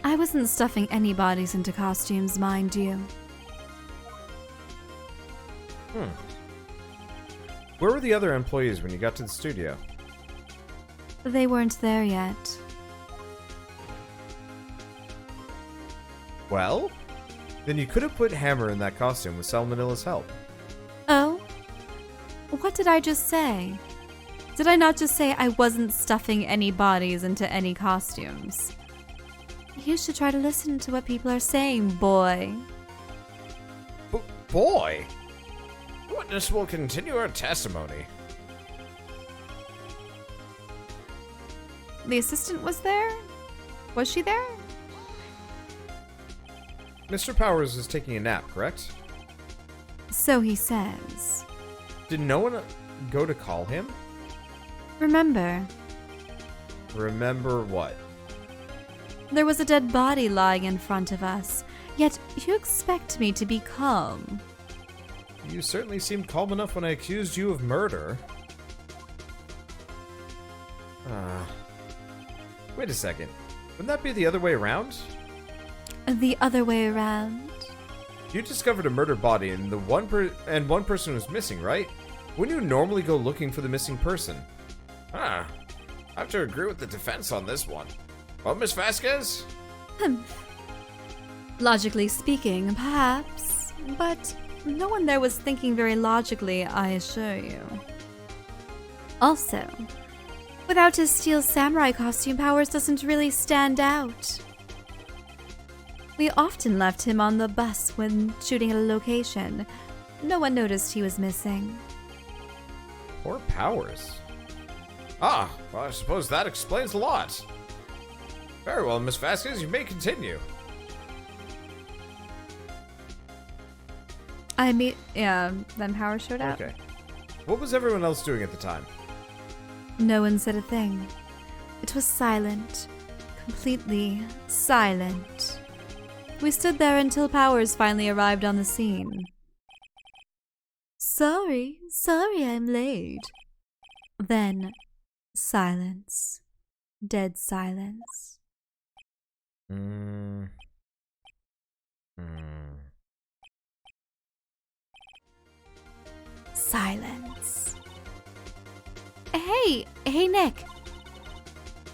I wasn't stuffing any bodies into costumes, mind you. Where were the other employees when you got to the studio? They weren't there yet. Well, then you could have put Hammer in that costume with Salmonella's help. Oh? What did I just say? Did I not just say I wasn't stuffing any bodies into any costumes? You should try to listen to what people are saying, boy. Boy? The witness will continue her testimony. The assistant was there? Was she there? Mr. Powers is taking a nap, correct? So he says. Did no one go to call him? Remember, Remember what? there was a dead body lying in front of us, yet you expect me to be calm. You certainly seemed calm enough when I accused you of murder. Wait a second. Wouldn't that be the other way around? The other way around? You discovered a murdered body and one person was missing, right? Wouldn't you normally go looking for the missing person? I have to agree with the defense on this one. Well, Miss Vasquez? Logically speaking, perhaps, but no one there was thinking very logically, I assure you. Also, without his steel samurai costume, Powers doesn't really stand out. We often left him on the bus when shooting at a location. No one noticed he was missing. Poor Powers. Well, I suppose that explains a lot. Very well, Miss Vasquez, you may continue. Then Powers showed up. Okay. What was everyone else doing at the time? No one said a thing. It was silent. Completely silent. We stood there until Powers finally arrived on the scene. Sorry I'm late. Then, silence. Dead silence. Silence. Hey Nick.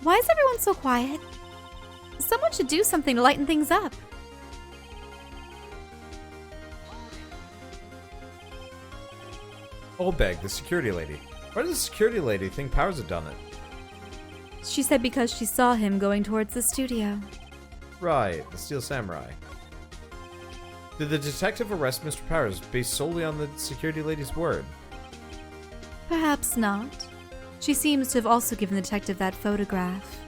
Why is everyone so quiet? Someone should do something to lighten things up. Olbeg, the security lady. Why does the security lady think Powers had done it? She said because she saw him going towards the studio. Right, the Steel Samurai. Did the detective arrest Mr. Powers based solely on the security lady's word? Perhaps not. She seems to have also given the detective that photograph.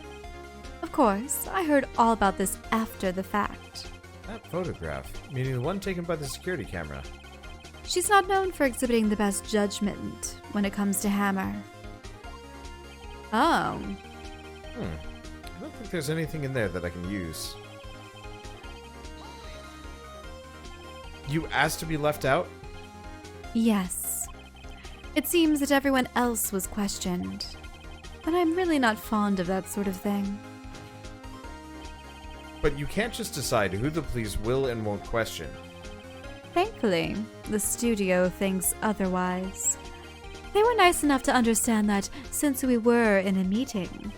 Of course, I heard all about this after the fact. That photograph? Meaning the one taken by the security camera. She's not known for exhibiting the best judgment when it comes to Hammer. Oh. I don't think there's anything in there that I can use. You asked to be left out? Yes. It seems that everyone else was questioned. And I'm really not fond of that sort of thing. But you can't just decide who the police will and won't question. Thankfully, the studio thinks otherwise. They were nice enough to understand that since we were in a meeting,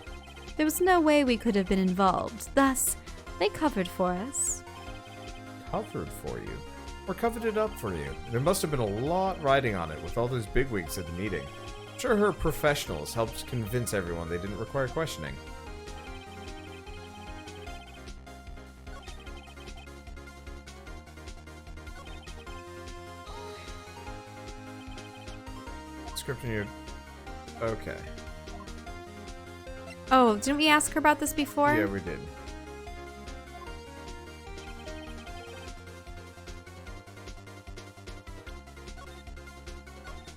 there was no way we could have been involved. Thus, they covered for us. Covered for you? Or covered it up for you? There must have been a lot riding on it with all those bigwigs at the meeting. I'm sure her professionals helped convince everyone they didn't require questioning. Script in your... Okay. Oh, didn't we ask her about this before? Yeah, we did.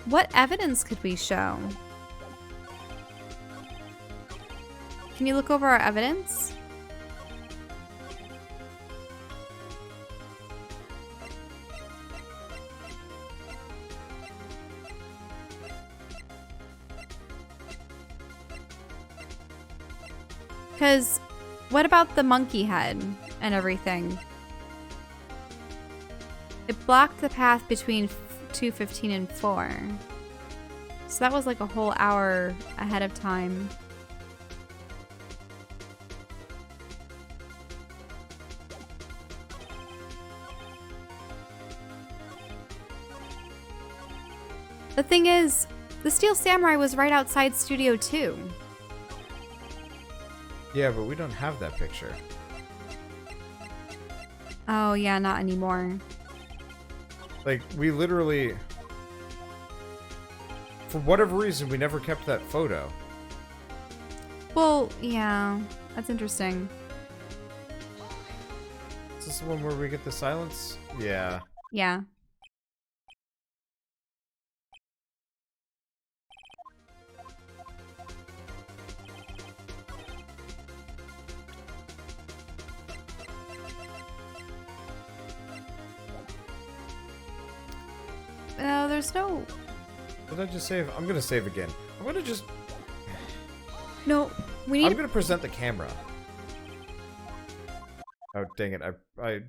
What evidence could we show? Can you look over our evidence? Because What about the monkey head and everything? It blocked the path between 2:15 and 4. So that was like a whole hour ahead of time. The thing is, the Steel Samurai was right outside Studio 2. Yeah, but we don't have that picture. Oh, yeah, not anymore. Like, we literally... For whatever reason, we never kept that photo. Well, yeah, that's interesting. Is this the one where we get the silence? Yeah. Yeah. No, there's no... Did I just save? I'm gonna save again. I'm gonna just... No, we need... I'm gonna present the camera. Oh, dang it. I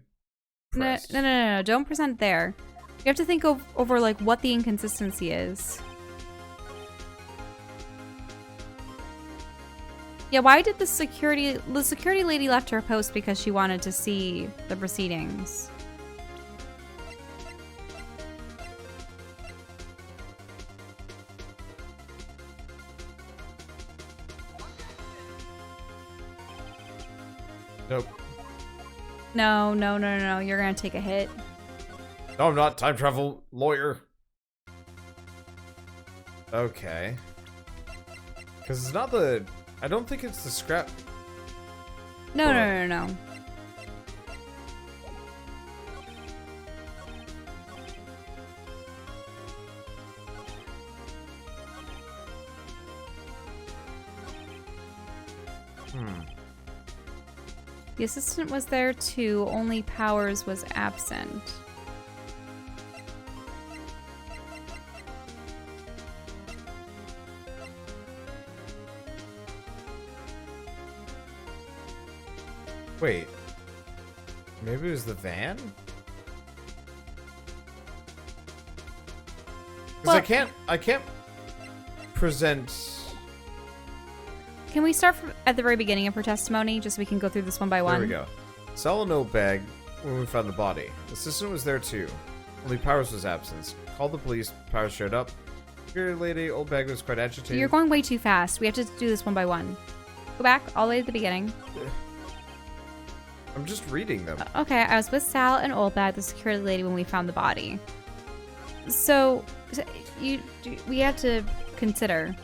pressed. No. Don't present there. You have to think over, like, what the inconsistency is. Yeah, why did the security lady left her post because she wanted to see the proceedings? Nope. No. You're gonna take a hit. No, I'm not. Time travel lawyer. Okay. Because it's not the... I don't think it's the scrap... No. The assistant was there too, only Powers was absent. Wait. Maybe it was the van? Because I can't present... Can we start at the very beginning of her testimony, just so we can go through this one by one? There we go. Sell a note bag when we found the body. The assistant was there too. Only Powers was absent. Called the police. Powers showed up. Security lady, old bag was quite agitated. You're going way too fast. We have to do this one by one. Go back all the way to the beginning. I'm just reading them. Okay, I was with Sal and Oldbag, the security lady, when we found the body. So, we have to consider.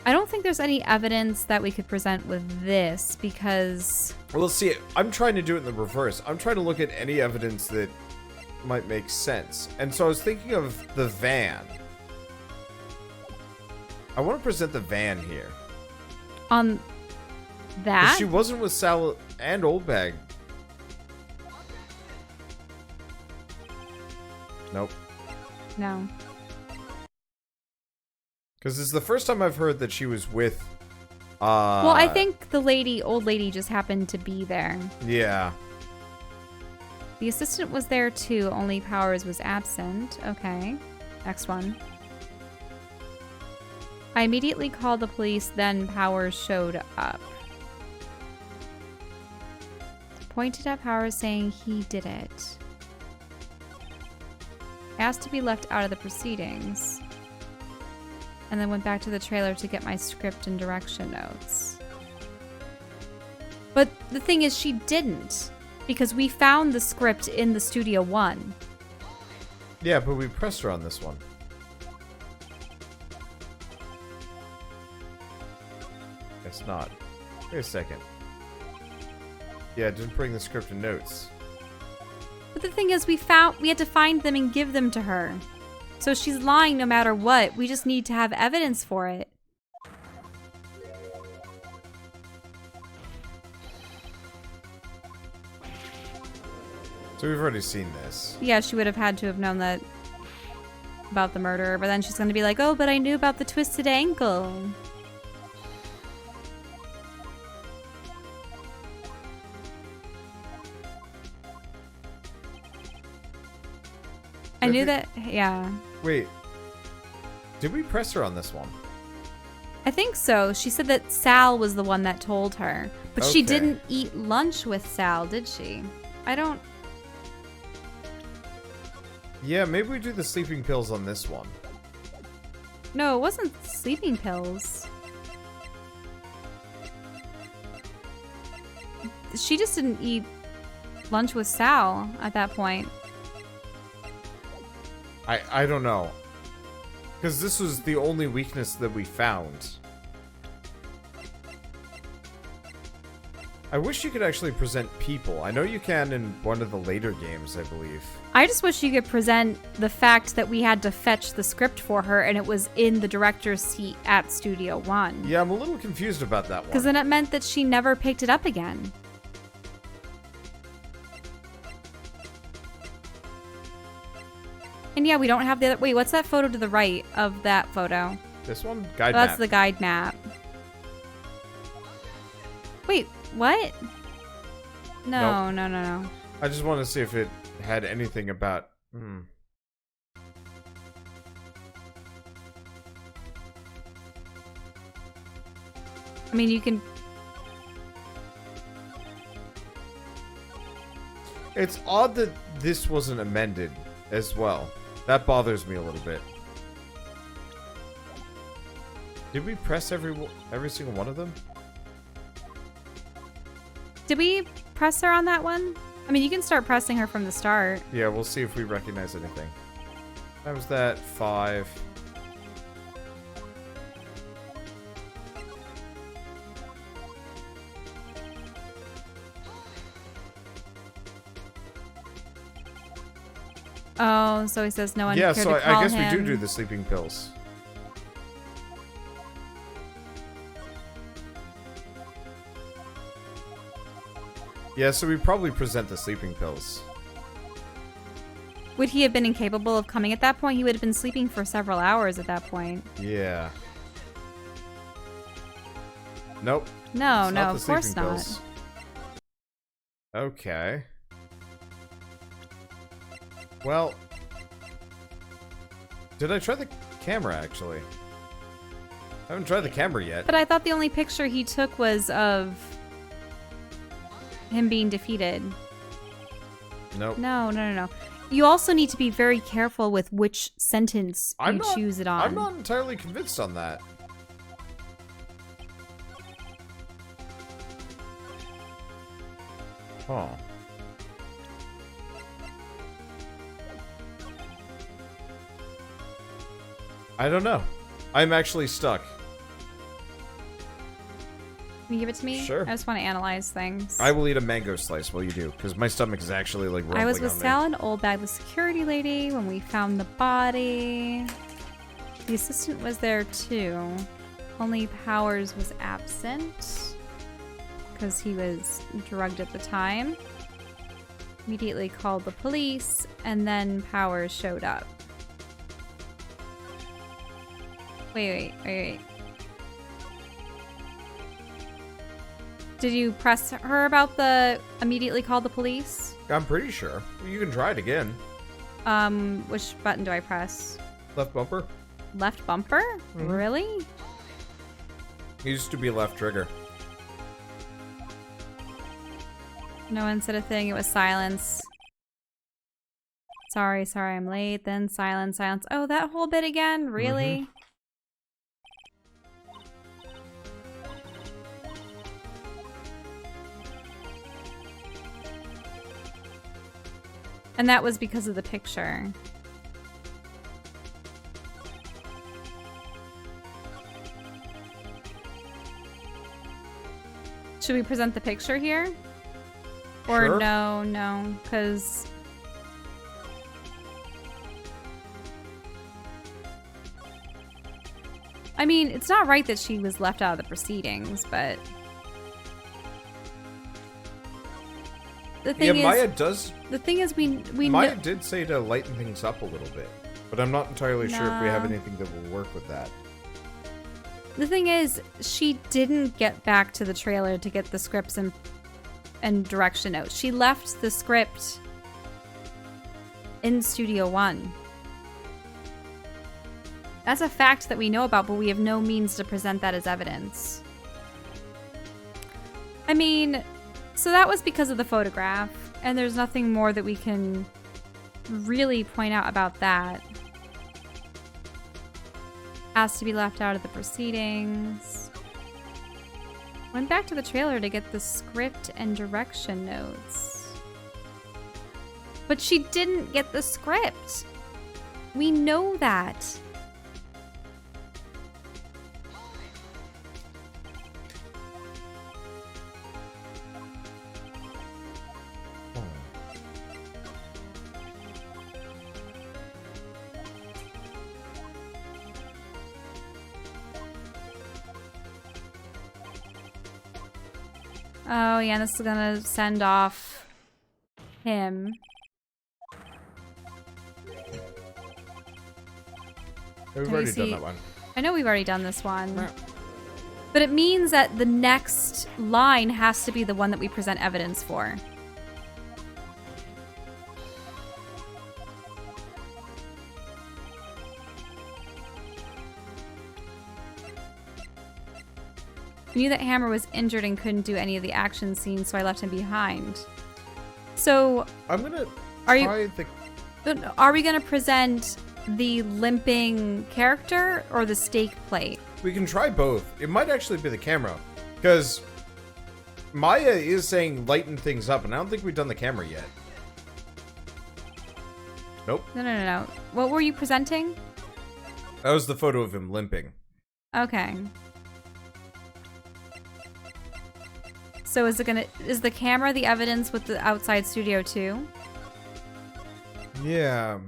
I don't think there's any evidence that we could present with this because... Well, let's see. I'm trying to do it in the reverse. I'm trying to look at any evidence that might make sense. And so I was thinking of the van. I want to present the van here. On that? She wasn't with Sal and Oldbag. Nope. No. Because this is the first time I've heard that she was with... well, I think the old lady just happened to be there. Yeah. The assistant was there too, only Powers was absent. Okay. Next one. I immediately called the police, then Powers showed up. Pointed at Powers saying he did it. Asked to be left out of the proceedings. And then went back to the trailer to get my script and direction notes. But the thing is, she didn't. Because we found the script in the Studio One. Yeah, but we pressed her on this one. It's not. Wait a second. Yeah, it didn't bring the script and notes. But the thing is, we had to find them and give them to her. So she's lying no matter what. We just need to have evidence for it. So we've already seen this. Yeah, she would have had to have known that about the murder, but then she's going to be like, oh, but I knew about the twisted ankle. I knew that, yeah. Wait. Did we press her on this one? I think so. She said that Sal was the one that told her. But she Okay. didn't eat lunch with Sal, did she? I don't... Yeah, maybe we do the sleeping pills on this one. No, it wasn't sleeping pills. She just didn't eat lunch with Sal at that point. I don't know. Because this was the only weakness that we found. I wish you could actually present people. I know you can in one of the later games, I believe. I just wish you could present the fact that we had to fetch the script for her and it was in the director's seat at Studio One. Yeah, I'm a little confused about that one. Because then it meant that she never picked it up again. And yeah, we don't have the other... Wait, what's that photo to the right of that photo? This one? Guide That's map. the guide map. Wait, what? No, Nope. no. I just want to see if it had anything about... I mean, you can... It's odd that this wasn't amended as well. That bothers me a little bit. Did we press every single one of them? Did we press her on that one? I mean, you can start pressing her from the start. Yeah, we'll see if we recognize anything. That was that 5. Oh, so he says no one Yeah, cared so to call I guess him. we do the sleeping pills. Yeah, so we probably present the sleeping pills. Would he have been incapable of coming at that point? He would have been sleeping for several hours at that point. Yeah. Nope. No, It's no, not the of course sleeping not. pills. Okay. Well, did I try the camera, actually? I haven't tried the camera yet. But I thought the only picture he took was of him being defeated. Nope. No. You also need to be very careful with which sentence you choose it on. I'm not entirely convinced on that. Huh. I don't know. I'm actually stuck. Can you give it to me? Sure. I just want to analyze things. I will eat a mango slice while you do, because my stomach is actually like rumbling I was with on me. Sal and Oldbag, the security lady, when we found the body. The assistant was there too. Only Powers was absent because he was drugged at the time. Immediately called the police, and then Powers showed up. Wait. Did you press her about the immediately call the police? I'm pretty sure. You can try it again. Which button do I press? Left bumper? Left bumper? Mhm. Really? It used to be left trigger. No one said a thing. It was silence. Sorry, I'm late. Then silence. Oh, that whole bit again? Really? And that was because of the picture. Should we present the picture here? Or Sure. no, because... I mean, it's not right that she was left out of the proceedings, but... The thing is, Maya does... the thing is, we Maya know... did say to lighten things up a little bit. But I'm not entirely sure if we have No. anything that will work with that. The thing is, she didn't get back to the trailer to get the scripts and direction notes. She left the script in Studio One. That's a fact that we know about, but we have no means to present that as evidence. I mean, so that was because of the photograph, and there's nothing more that we can really point out about that. Has to be left out of the proceedings. Went back to the trailer to get the script and direction notes. But she didn't get the script. We know that. Oh, yeah, this is gonna send off him. We've already done that one. I know we've already done this one. But it means that the next line has to be the one that we present evidence for. I knew that Hammer was injured and couldn't do any of the action scenes, so I left him behind. So, I'm gonna are we gonna present the limping character or the stake plate? We can try both. It might actually be the camera, because Maya is saying lighten things up, and I don't think we've done the camera yet. Nope. No. What were you presenting? That was the photo of him limping. Okay. So is the camera the evidence with the outside studio too? Yeah.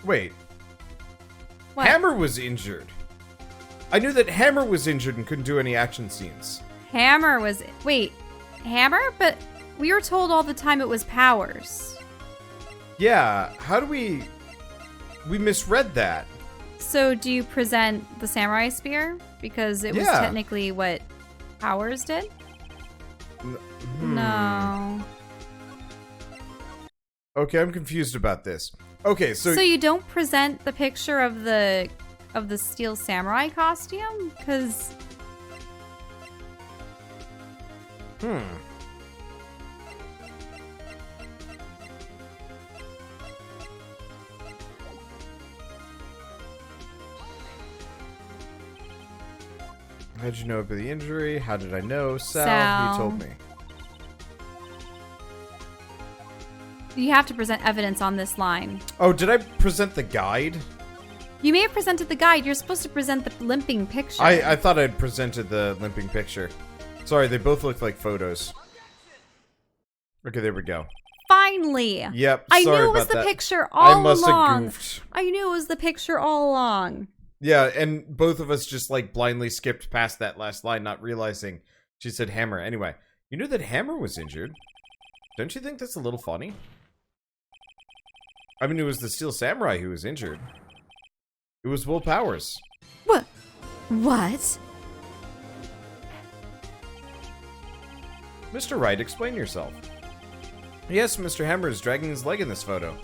Wait. What? Hammer was injured. I knew that Hammer was injured and couldn't do any action scenes. Wait, Hammer? But we were told all the time it was Powers. Yeah, how do we misread that. So do you present the samurai spear? Because it was technically what Powers did? No. Okay, I'm confused about this. Okay, so you don't present the picture of the steel samurai costume? Because how'd you know about the injury? How did I know? Sal, you told me. You have to present evidence on this line. Oh, did I present the guide? You may have presented the guide. You're supposed to present the limping picture. I thought I'd presented the limping picture. Sorry, they both look like photos. Okay, there we go. Finally. Yep, I sorry knew it was about the that. picture all along. I must have goofed. I knew it was the picture all along. Yeah, and both of us just like blindly skipped past that last line, not realizing she said Hammer. Anyway, you knew that Hammer was injured. Don't you think that's a little funny? I mean, it was the Steel Samurai who was injured. It was Will Powers. What? Mr. Wright, explain yourself. Yes, Mr. Hammer is dragging his leg in this photo,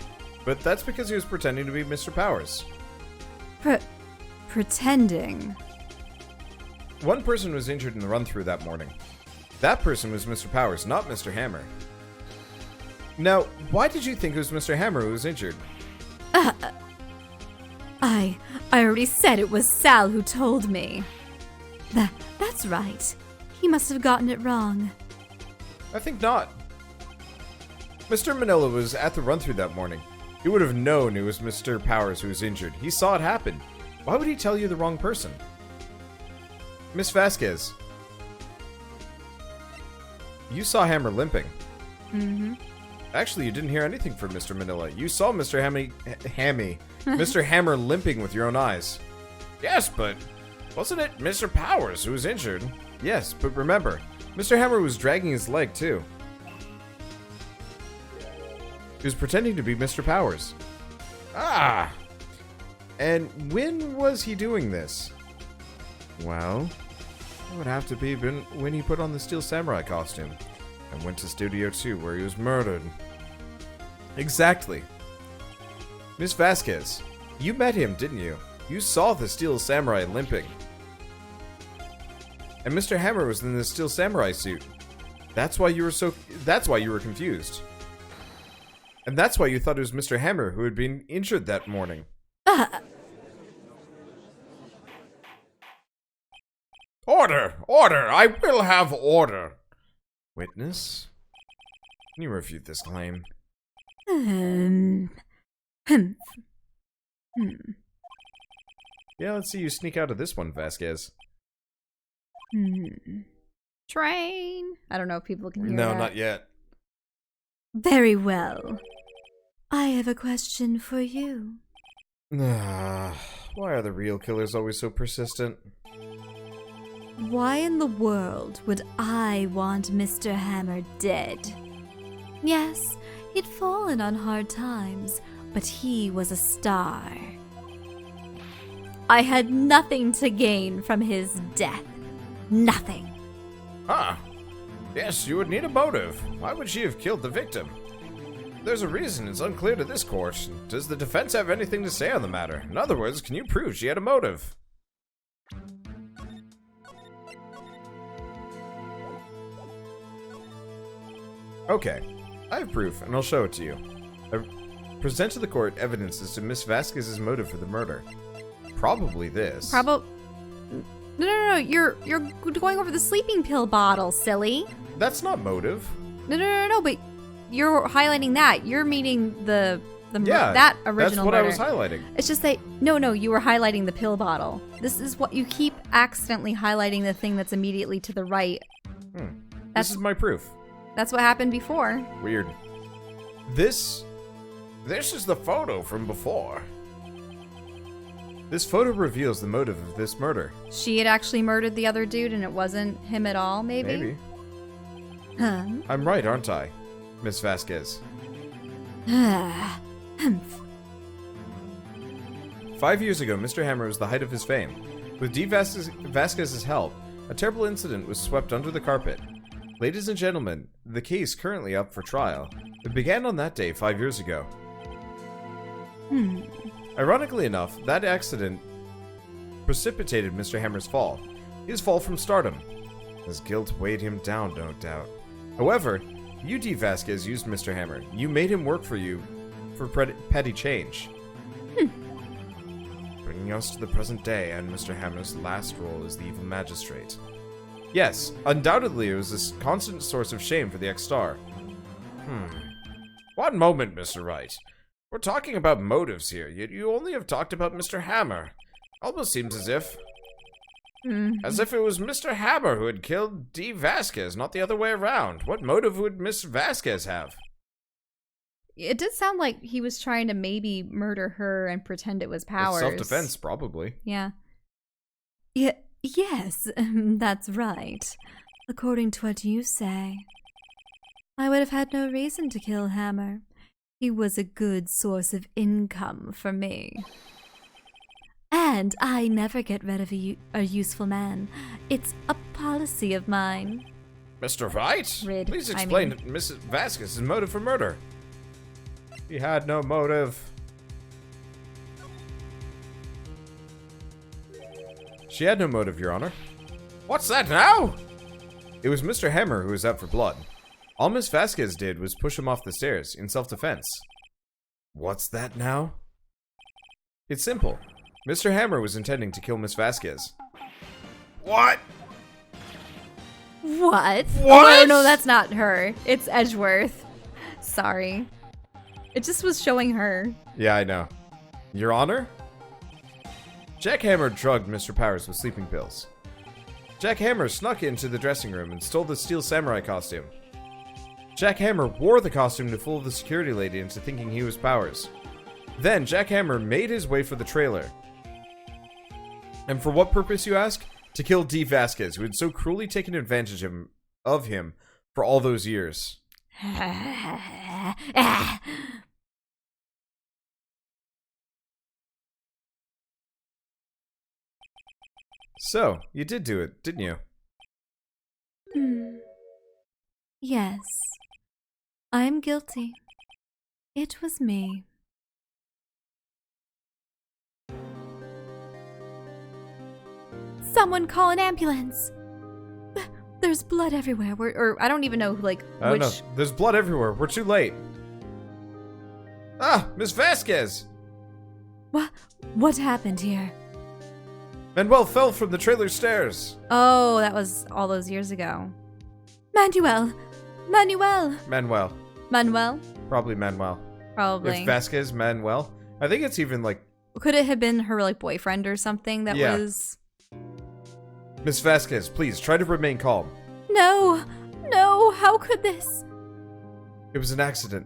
but that's because he was pretending to be Mr. Powers. Pretending? One person was injured in the run-through that morning. That person was Mr. Powers, not Mr. Hammer. Now, why did you think it was Mr. Hammer who was injured? I already said it was Sal who told me. That's right. He must have gotten it wrong. I think not. Mr. Manila was at the run-through that morning. He would have known it was Mr. Powers who was injured. He saw it happen. Why would he tell you the wrong person? Miss Vasquez. You saw Hammer limping. Mm-hmm. Actually, you didn't hear anything from Mr. Manila. You saw Mr. Mr. Hammer limping with your own eyes. Yes, but wasn't it Mr. Powers who was injured? Yes, but remember, Mr. Hammer was dragging his leg too. He was pretending to be Mr. Powers. Ah! And when was he doing this? Well, it would have to be when he put on the Steel Samurai costume. and went to Studio 2 where he was murdered. Exactly. Miss Vasquez, you met him, didn't you? You saw the Steel Samurai limping. And Mr. Hammer was in the Steel Samurai suit. That's why you were confused. And that's why you thought it was Mr. Hammer who had been injured that morning. Order! Order! I will have order! Witness? Can you refute this claim? Yeah, let's see you sneak out of this one, Vasquez. Train. I don't know if people can hear No, that. not yet. Very well. I have a question for you. Why are the real killers always so persistent? Why in the world would I want Mr. Hammer dead? Yes, he'd fallen on hard times, but he was a star. I had nothing to gain from his death. Nothing. Ah, yes, you would need a motive. Why would she have killed the victim? There's a reason it's unclear to this court. Does the defense have anything to say on the matter? In other words, can you prove she had a motive? Okay, I have proof, and I'll show it to you. I present to the court evidence as to Miss Vasquez's motive for the murder. Probably this. No, you're going over the sleeping pill bottle, silly. That's not motive. No, but you're highlighting that. You're meaning that original that's what murder. I was highlighting. It's just that, no, you were highlighting the pill bottle. This is what you keep accidentally highlighting, the thing that's immediately to the right. This is my proof. That's what happened before. Weird. This is the photo from before. This photo reveals the motive of this murder. She had actually murdered the other dude and it wasn't him at all, maybe? Maybe. Huh. I'm right, aren't I, Miss Vasquez? 5 years ago, Mr. Hammer was the height of his fame. With D. Vasquez's help, a terrible incident was swept under the carpet. Ladies and gentlemen, the case currently up for trial. It began on that day 5 years ago. Ironically enough, that accident precipitated Mr. Hammer's fall. His fall from stardom. His guilt weighed him down, no doubt. However, you, D. Vasquez, used Mr. Hammer. You made him work for you for petty change. Bringing us to the present day and Mr. Hammer's last role as the evil magistrate. Yes, undoubtedly it was a constant source of shame for the ex-star. One moment, Mr. Wright. We're talking about motives here, yet you only have talked about Mr. Hammer. Almost seems as if it was Mr. Hammer who had killed D. Vasquez, not the other way around. What motive would Miss Vasquez have? It did sound like he was trying to maybe murder her and pretend it was Powers. Self-defense, probably. Yeah. Yes, that's right. According to what you say. I would have had no reason to kill Hammer. He was a good source of income for me. And I never get rid of a useful man. It's a policy of mine. Mr. Wright? Please explain Mrs. Vasquez's motive for murder. He had no motive. She had no motive, Your Honor. What's that now? It was Mr. Hammer who was out for blood. All Miss Vasquez did was push him off the stairs in self-defense. What's that now? It's simple. Mr. Hammer was intending to kill Miss Vasquez. What? What? What? Oh, no, that's not her. It's Edgeworth. Sorry. It just was showing her. Yeah, I know. Your Honor? Jack Hammer drugged Mr. Powers with sleeping pills. Jack Hammer snuck into the dressing room and stole the Steel Samurai costume. Jack Hammer wore the costume to fool the security lady into thinking he was Powers. Then Jack Hammer made his way for the trailer. And for what purpose, you ask? To kill D. Vasquez, who had so cruelly taken advantage of him for all those years. So, you did do it, didn't you? Yes, I am guilty. It was me. Someone call an ambulance! There's blood everywhere. Or I don't even know, like, I don't which... know. There's blood everywhere. We're too late. Ah, Miss Vasquez! What happened here? Manuel fell from the trailer stairs. Oh, that was all those years ago. Manuel! Manuel! Manuel. Manuel? Probably Manuel. Probably. If Vasquez, Manuel. I think it's even like... Could it have been her, like, boyfriend or something that was... Miss Vasquez, please, try to remain calm. No! No! How could this? It was an accident.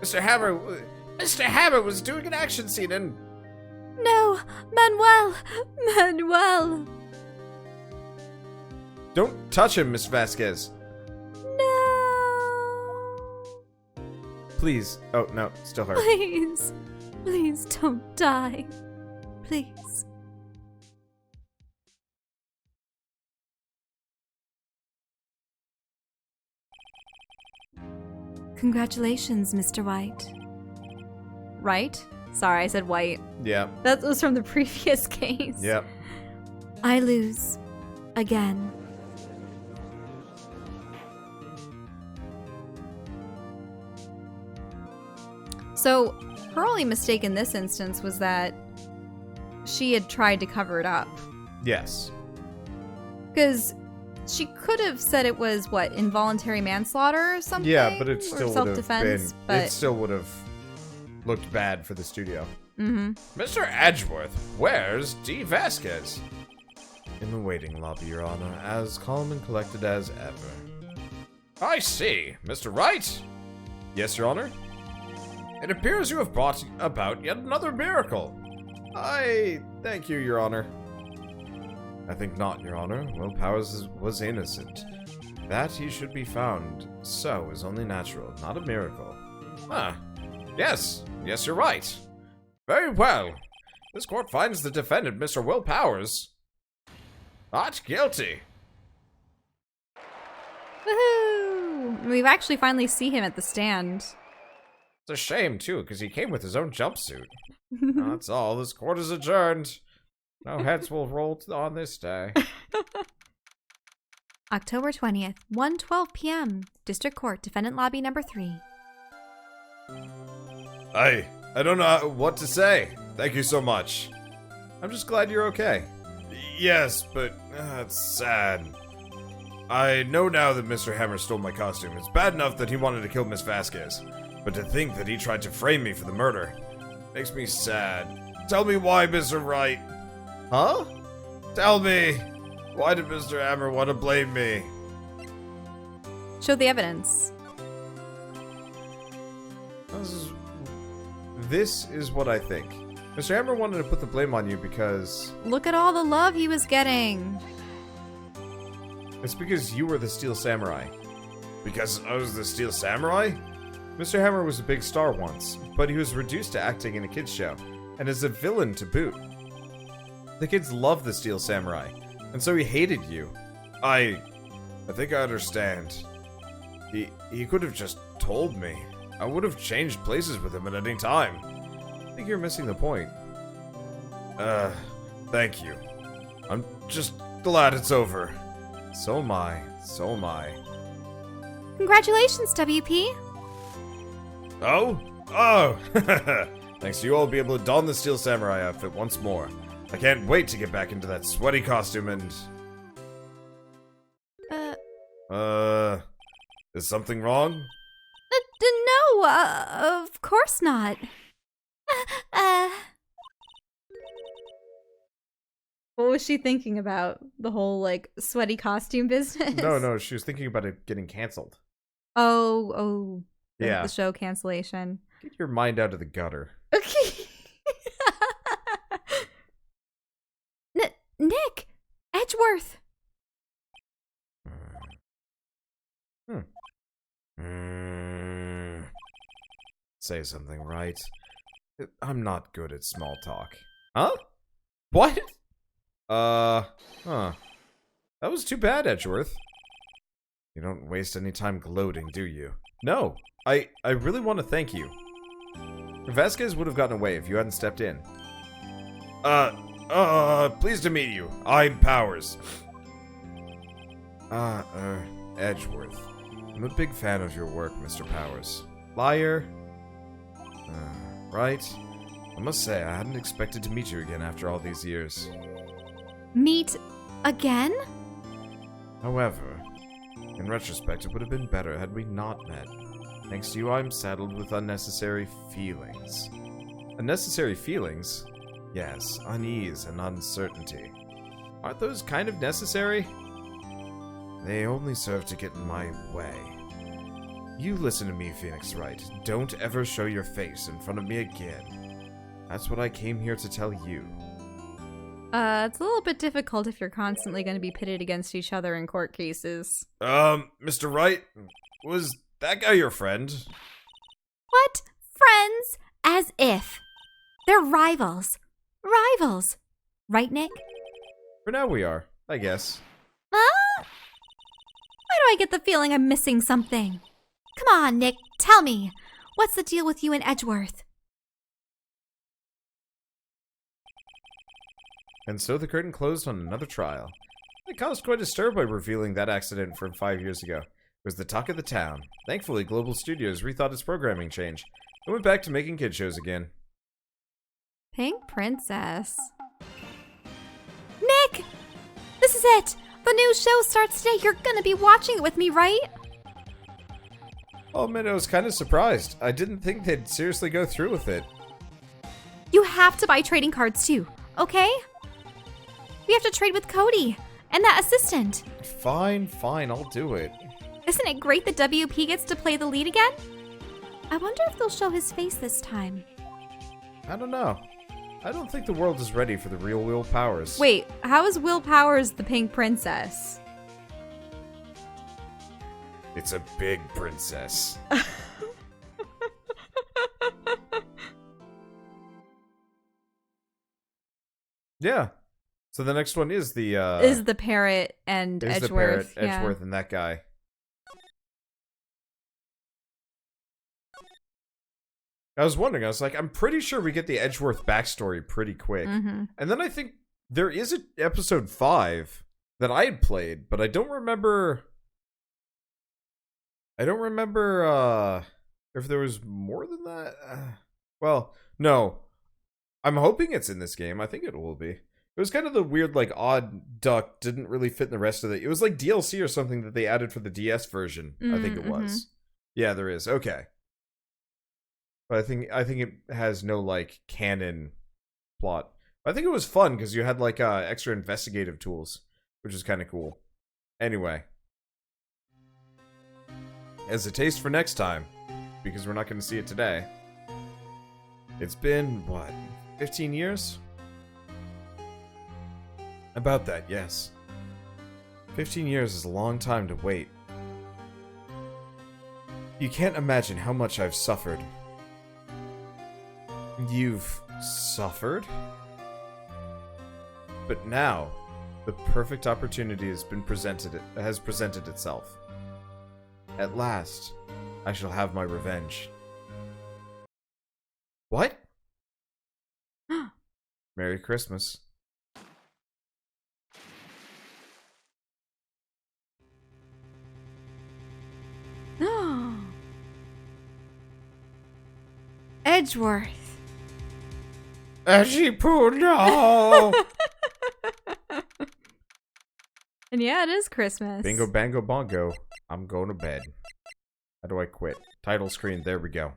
Mr. Hammer was doing an action scene and... No! Manuel! Manuel! Don't touch him, Miss Vasquez. No! Please. Oh, no, still her. Please. Please don't die. Please. Congratulations, Mr. White. Right? Sorry, I said White. Yeah. That was from the previous case. Yep. I lose. Again. So, her only mistake in this instance was that she had tried to cover it up. Yes. Because she could have said it was, what, involuntary manslaughter or something? Yeah, but it still or would have self-defense, been... but... It still would have looked bad for the studio. Mm-hmm. Mr. Edgeworth, where's D. Vasquez? In the waiting lobby, Your Honor, as calm and collected as ever. I see. Mr. Wright? Yes, Your Honor? It appears you have brought about yet another miracle. I thank you, Your Honor. I think not, Your Honor. Will Powers was innocent. That he should be found so is only natural, not a miracle. Ah, yes, you're right. Very well. This court finds the defendant, Mr. Will Powers, not guilty. Woohoo! We've actually finally see him at the stand. It's a shame, too, because he came with his own jumpsuit. That's all. This court is adjourned. No heads will roll on this day. October 20th, 1:12 p.m. District Court, Defendant Lobby number 3. I don't know what to say. Thank you so much. I'm just glad you're okay. Yes, but it's sad. I know now that Mr. Hammer stole my costume. It's bad enough that he wanted to kill Miss Vasquez, but to think that he tried to frame me for the murder makes me sad. Tell me why, Mr. Wright. Huh? Tell me, why did Mr. Hammer want to blame me? Show the evidence. This is what I think. Mr. Hammer wanted to put the blame on you because... Look at all the love he was getting. It's because you were the Steel Samurai. Because I was the Steel Samurai? Mr. Hammer was a big star once, but he was reduced to acting in a kids show, and as a villain to boot. The kids loved the Steel Samurai, and so he hated you. I think I understand. He could have just told me. I would have changed places with him at any time. I think you're missing the point. Thank you. I'm just glad it's over. So am I. So am I. Congratulations, WP. Oh? Oh! Thanks to you, I'll be able to don the Steel Samurai outfit once more. I can't wait to get back into that sweaty costume and... Is something wrong? No, of course not. What was she thinking about? The whole, like, sweaty costume business? No, she was thinking about it getting canceled. Oh. Yeah. The show cancellation. Get your mind out of the gutter. Okay. Nick! Edgeworth! Say something, right? I'm not good at small talk. Huh? What? Huh. That was too bad, Edgeworth. You don't waste any time gloating, do you? No, I really want to thank you. Vasquez would have gotten away if you hadn't stepped in. Pleased to meet you. I'm Powers. Edgeworth. I'm a big fan of your work, Mr. Powers. Liar. Right. I must say, I hadn't expected to meet you again after all these years. Meet again? However, in retrospect, it would have been better had we not met. Thanks to you, I'm saddled with unnecessary feelings. Unnecessary feelings? Yes, unease and uncertainty. Aren't those kind of necessary? They only serve to get in my way. You listen to me, Phoenix Wright. Don't ever show your face in front of me again. That's what I came here to tell you. It's a little bit difficult if you're constantly going to be pitted against each other in court cases. Mr. Wright, was that guy your friend? What? Friends? As if. They're rivals. Rivals. Right, Nick? For now we are, I guess. Huh? Why do I get the feeling I'm missing something? Come on, Nick, tell me. What's the deal with you and Edgeworth? And so the curtain closed on another trial. It caused quite a stir by revealing that accident from 5 years ago. It was the talk of the town. Thankfully, Global Studios rethought its programming change and went back to making kid shows again. Pink Princess. Nick! This is it! The new show starts today. You're gonna be watching it with me, right? Oh man, I was kind of surprised. I didn't think they'd seriously go through with it. You have to buy trading cards too, okay? We have to trade with Cody and that assistant. Fine, I'll do it. Isn't it great that WP gets to play the lead again? I wonder if they'll show his face this time. I don't know. I don't think the world is ready for the real Will Powers. Wait, how is Will Powers the Pink Princess? It's a big princess. Yeah. So the next one is the parrot and is Edgeworth. The parrot, Edgeworth, and that guy. I was wondering, I was like, I'm pretty sure we get the Edgeworth backstory pretty quick. Mm-hmm. And then I think there is an episode 5 that I had played, but I don't remember if there was more than that. Well, no. I'm hoping it's in this game. I think it will be. It was kind of the weird, like, odd duck, didn't really fit in the rest of it. It was like DLC or something that they added for the DS version. I think it was. Yeah, there is. Okay. But I think it has no, like, canon plot. I think it was fun because you had, like, extra investigative tools, which is kind of cool. Anyway. As a taste for next time, because we're not going to see it today. It's been, what, 15 years? About that, yes. 15 years is a long time to wait. You can't imagine how much I've suffered. You've suffered? But now, the perfect opportunity has presented itself. At last, I shall have my revenge. What? Merry Christmas. Edgeworth. Edgy poo, no! And yeah, it is Christmas. Bingo, bango, bongo. I'm going to bed. How do I quit? Title screen, there we go.